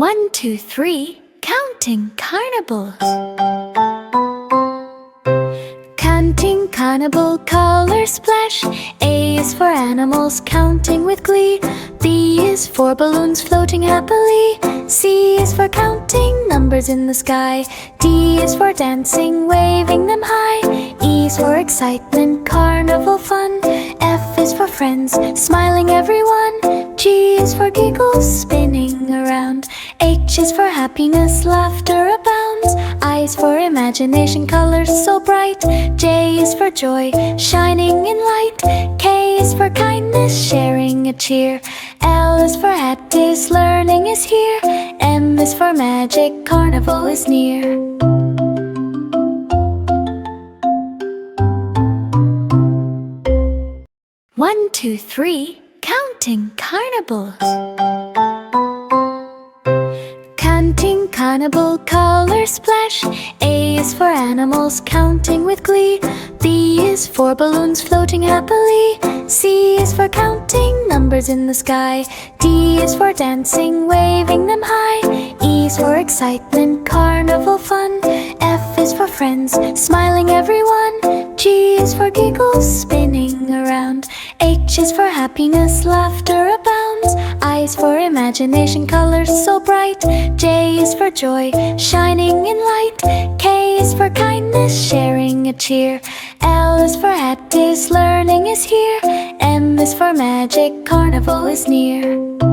1, 2, 3, counting carnivals. Counting carnival colors splash. A is for animals counting with glee. B is for balloons floating happily. C is for counting numbers in the sky. D is for dancing, waving them high. E is for excitement, carnival fun. F is for friends, smiling everyone. G is for giggles, spinning around. H is for happiness, laughter abounds. I is for imagination, colors so bright. J is for joy, shining in light. K is for kindness, sharing a cheer. L is for hat, is learning is here. M is for magic, carnival is near. One, two, three, counting carnivals. Counting carnival colors splash. A is for animals counting with glee. B is for balloons floating happily. C is for counting numbers in the sky. D is for dancing, waving them high. E is for excitement, carnival fun. F is for friends, smiling everyone. G is for giggles, spinning around. H is for happiness, laughter abounds. I is for imagination, colors so bright. J is for joy, shining in light. K is for kindness, sharing a cheer. L is for hat, is learning is here. M is for magic, carnival is near.